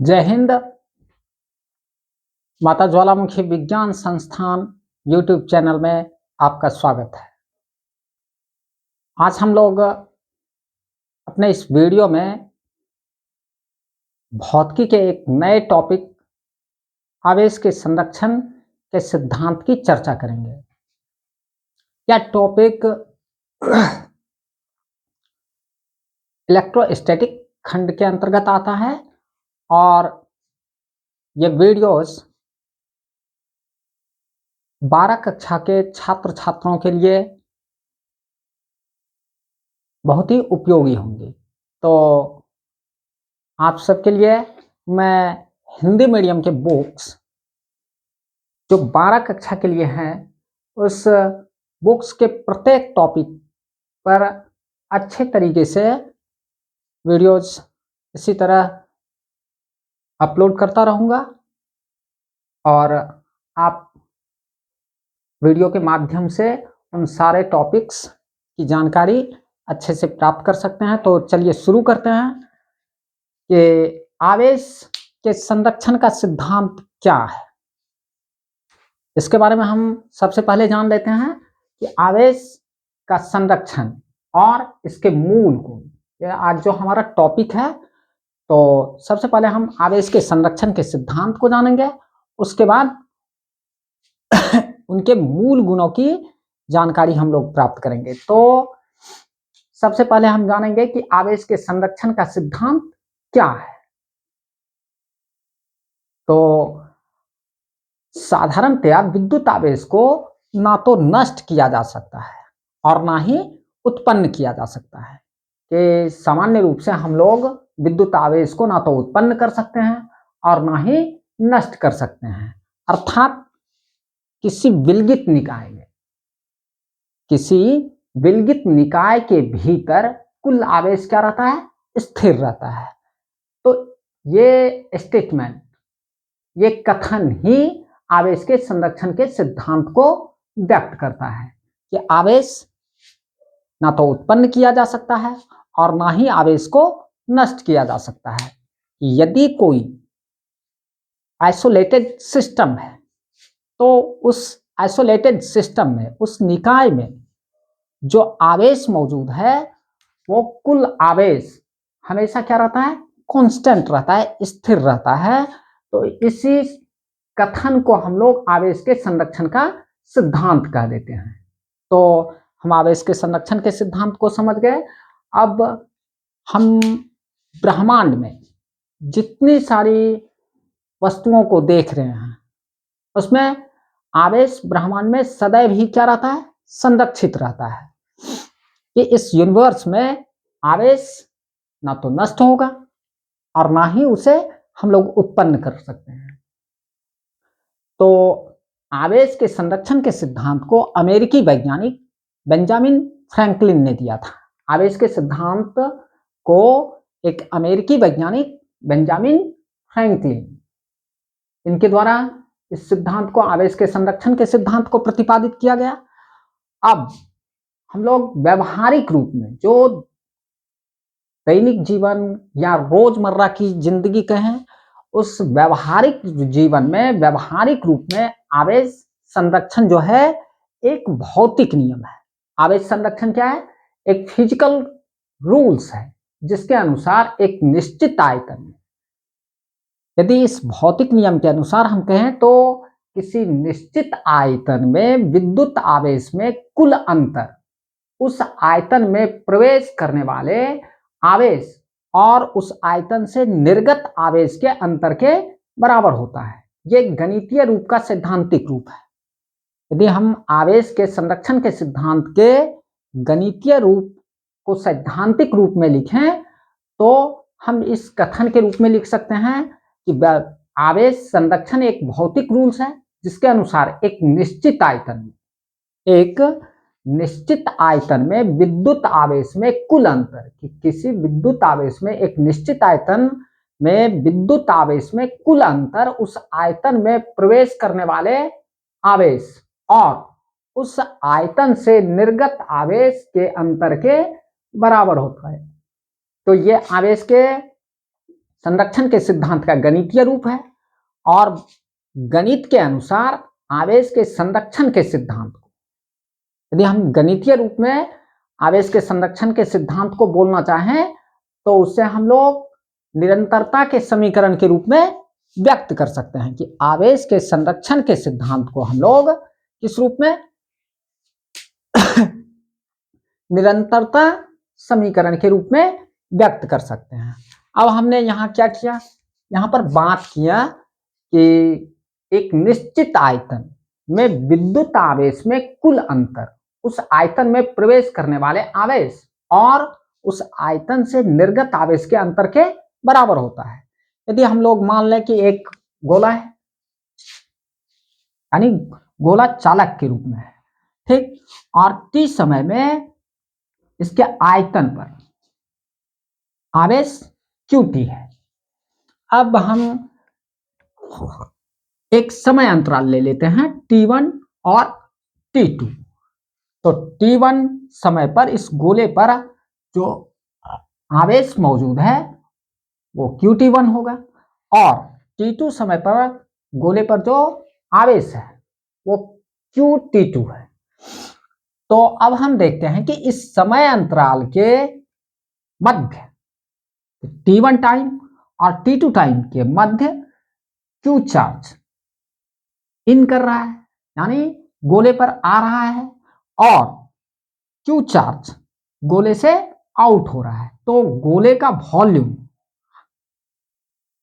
जय हिंद। माता ज्वालामुखी विज्ञान संस्थान यूट्यूब चैनल में आपका स्वागत है। आज हम लोग अपने इस वीडियो में भौतिकी के एक नए टॉपिक आवेश के संरक्षण के सिद्धांत की चर्चा करेंगे। यह टॉपिक इलेक्ट्रोस्टैटिक खंड के अंतर्गत आता है और ये वीडियोस 12 कक्षा के छात्र छात्राओं के लिए बहुत ही उपयोगी होंगी। तो आप सबके लिए मैं हिंदी मीडियम के बुक्स जो 12 कक्षा के लिए हैं उस बुक्स के प्रत्येक टॉपिक पर अच्छे तरीके से वीडियोस इसी तरह अपलोड करता रहूँगा और आप वीडियो के माध्यम से उन सारे टॉपिक्स की जानकारी अच्छे से प्राप्त कर सकते हैं। तो चलिए शुरू करते हैं कि आवेश के संरक्षण का सिद्धांत क्या है। इसके बारे में हम सबसे पहले जान लेते हैं कि आवेश का संरक्षण और इसके मूल गुण। यह आज जो हमारा टॉपिक है, तो सबसे पहले हम आवेश के संरक्षण के सिद्धांत को जानेंगे, उसके बाद उनके मूल गुणों की जानकारी हम लोग प्राप्त करेंगे। तो सबसे पहले हम जानेंगे कि आवेश के संरक्षण का सिद्धांत क्या है। तो साधारणतया विद्युत आवेश को ना तो नष्ट किया जा सकता है और ना ही उत्पन्न किया जा सकता है। कि सामान्य रूप से हम लोग विद्युत आवेश को ना तो उत्पन्न कर सकते हैं और ना ही नष्ट कर सकते हैं। अर्थात किसी विलगित निकाय के भीतर कुल आवेश क्या रहता है? स्थिर रहता है। तो ये स्टेटमेंट, ये कथन ही आवेश के संरक्षण के सिद्धांत को व्यक्त करता है कि आवेश ना तो उत्पन्न किया जा सकता है और ना ही आवेश को नष्ट किया जा सकता है। यदि कोई आइसोलेटेड सिस्टम है तो उस आइसोलेटेड सिस्टम में, उस निकाय में जो आवेश मौजूद है वो कुल आवेश हमेशा क्या रहता है? कांस्टेंट रहता है, स्थिर रहता है। तो इसी कथन को हम लोग आवेश के संरक्षण का सिद्धांत कह देते हैं। तो हम आवेश के संरक्षण के सिद्धांत को समझ गए। अब हम ब्रह्मांड में जितनी सारी वस्तुओं को देख रहे हैं उसमें आवेश ब्रह्मांड में सदैव ही क्या रहता है? संरक्षित रहता है। कि इस यूनिवर्स में आवेश ना तो नष्ट होगा और ना ही उसे हम लोग उत्पन्न कर सकते हैं। तो आवेश के संरक्षण के सिद्धांत को अमेरिकी वैज्ञानिक बेंजामिन फ्रैंकलिन ने दिया था। आवेश के सिद्धांत को एक अमेरिकी वैज्ञानिक बेंजामिन फ्रैंकलिन, इनके द्वारा इस सिद्धांत को, आवेश के संरक्षण के सिद्धांत को प्रतिपादित किया गया। अब हम लोग व्यवहारिक रूप में, जो दैनिक जीवन या रोजमर्रा की जिंदगी कहें, उस व्यवहारिक जीवन में व्यवहारिक रूप में आवेश संरक्षण जो है एक भौतिक नियम है। आवेश संरक्षण क्या है? एक फिजिकल रूल्स है जिसके अनुसार एक निश्चित आयतन में, यदि इस भौतिक नियम के अनुसार हम कहें तो किसी निश्चित आयतन में विद्युत आवेश में कुल अंतर उस आयतन में प्रवेश करने वाले आवेश और उस आयतन से निर्गत आवेश के अंतर के बराबर होता है। ये गणितीय रूप का सैद्धांतिक रूप है। यदि हम आवेश के संरक्षण के सिद्धांत के गणितीय रूप को सैद्धांतिक रूप में लिखें तो हम इस कथन के रूप में लिख सकते हैं कि आवेश संरक्षण एक भौतिक रूल्स है जिसके अनुसार एक निश्चित आयतन में विद्युत आवेश में कुल अंतर, कि किसी विद्युत आवेश में एक निश्चित आयतन में विद्युत आवेश में कुल अंतर उस आयतन में प्रवेश करने वाले आवेश और उस आयतन से निर्गत आवेश के अंतर के बराबर होता है। तो ये आवेश के संरक्षण के सिद्धांत का गणितीय रूप है, और गणित के अनुसार आवेश के संरक्षण के सिद्धांत को, यदि हम गणितीय रूप में आवेश के संरक्षण के सिद्धांत को बोलना चाहें तो उससे हम लोग निरंतरता के समीकरण के रूप में व्यक्त कर सकते हैं कि आवेश के संरक्षण के सिद्धांत को हम लोग किस रूप में, निरंतरता समीकरण के रूप में व्यक्त कर सकते हैं। अब हमने यहाँ क्या किया, यहाँ पर बात किया कि एक निश्चित आयतन में विद्युत आवेश में कुल अंतर उस आयतन में प्रवेश करने वाले आवेश और उस आयतन से निर्गत आवेश के अंतर के बराबर होता है। यदि हम लोग मान लें कि एक गोला है, यानी गोला चालक के रूप में है, ठीक, और t समय में इसके आयतन पर आवेश qt है। अब हम एक समय अंतराल ले लेते हैं t1 और t2। तो t1 समय पर इस गोले पर जो आवेश मौजूद है वो qt1 होगा, और t2 समय पर गोले पर जो आवेश है वो qt2 है। तो अब हम देखते हैं कि इस समय अंतराल के मध्य t1 टाइम और t2 टाइम के मध्य q चार्ज इन कर रहा है, यानी गोले पर आ रहा है, और q चार्ज गोले से आउट हो रहा है। तो गोले का वॉल्यूम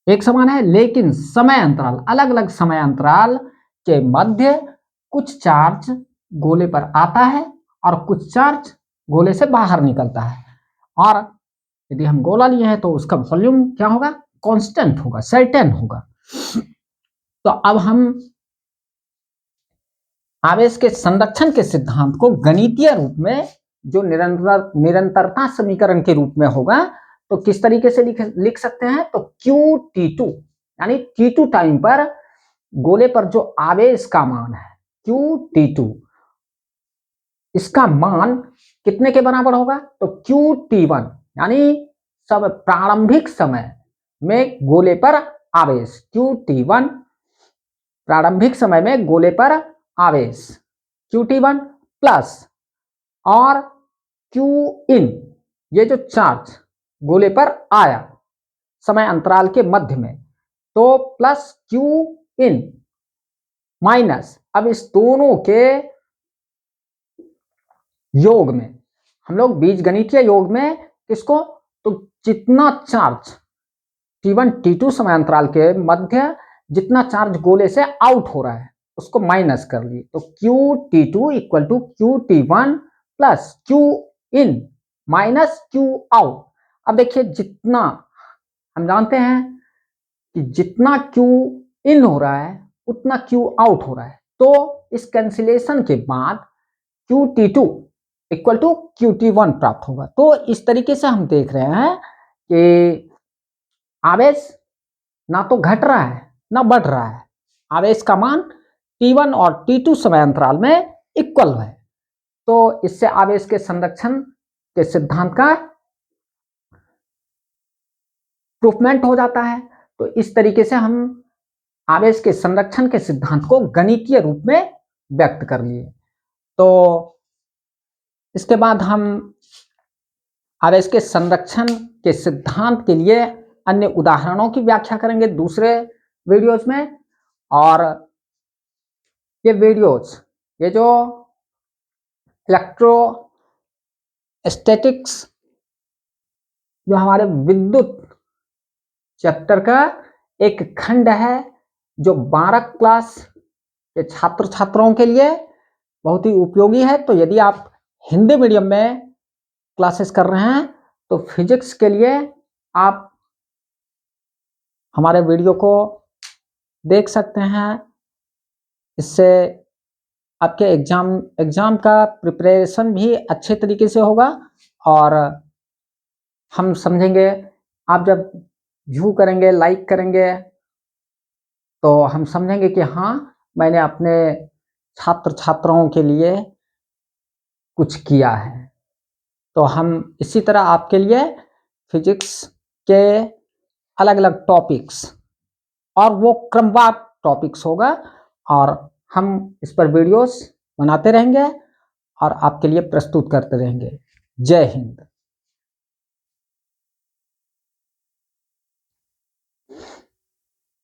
एक समान है, लेकिन समय अंतराल, अलग अलग समय अंतराल के मध्य कुछ चार्ज गोले पर आता है और कुछ चार्ज गोले से बाहर निकलता है। और यदि हम गोला लिए हैं तो उसका वॉल्यूम क्या होगा, कांस्टेंट होगा, सर्टेन होगा। तो अब हम आवेश के संरक्षण के सिद्धांत को गणितीय रूप में जो निरंतरता समीकरण के रूप में होगा तो किस तरीके से लिख सकते हैं, तो qt2 यानी t2 टाइम पर गोले पर जो आवेश का मान है qt2, इसका मान कितने के बराबर होगा, तो qt1 यानी सब प्रारंभिक समय में गोले पर आवेश qt1, प्रारंभिक समय में गोले पर आवेश qt1 प्लस और qin, ये जो चार्ज गोले पर आया समय अंतराल के मध्य में, तो प्लस qin माइनस, अब इस दोनों के योग में हम लोग बीजगणितीय योग में किसको, तो जितना चार्ज t1 t2 समय अंतराल के मध्य जितना चार्ज गोले से आउट हो रहा है उसको माइनस कर लिए, तो qt2 equal to qt1 plus qin minus q out. अब देखिए, जितना हम जानते हैं कि जितना q इन हो रहा है उतना q आउट हो रहा है, तो इस कैंसिलेशन के बाद qt2 इक्वल टू qt1 प्राप्त होगा। तो इस तरीके से हम देख रहे हैं कि आवेश ना तो घट रहा है ना बढ़ रहा है, आवेश का मान t1 और t2 समय अंतराल में इक्वल है। तो इससे आवेश के संरक्षण के सिद्धांत का प्रूफमेंट हो जाता है। तो इस तरीके से हम आवेश के संरक्षण के सिद्धांत को गणितीय रूप में व्यक्त कर लिए। तो इसके बाद हम आवेश के संरक्षण के सिद्धांत के लिए अन्य उदाहरणों की व्याख्या करेंगे दूसरे वीडियोज में। और ये वीडियोज, ये जो इलेक्ट्रोस्टैटिक्स जो हमारे विद्युत चैप्टर का एक खंड है, जो 12 क्लास के छात्र छात्राओं के लिए बहुत ही उपयोगी है। तो यदि आप हिंदी मीडियम में क्लासेस कर रहे हैं तो फिजिक्स के लिए आप हमारे वीडियो को देख सकते हैं। इससे आपके एग्जाम का प्रिपरेशन भी अच्छे तरीके से होगा, और हम समझेंगे, आप जब व्यू करेंगे, लाइक करेंगे, तो हम समझेंगे कि हाँ, मैंने अपने छात्र छात्राओं के लिए कुछ किया है। तो हम इसी तरह आपके लिए फिजिक्स के अलग अलग टॉपिक्स, और वो क्रमवार टॉपिक्स होगा, और हम इस पर वीडियोस बनाते रहेंगे और आपके लिए प्रस्तुत करते रहेंगे। जय हिंद।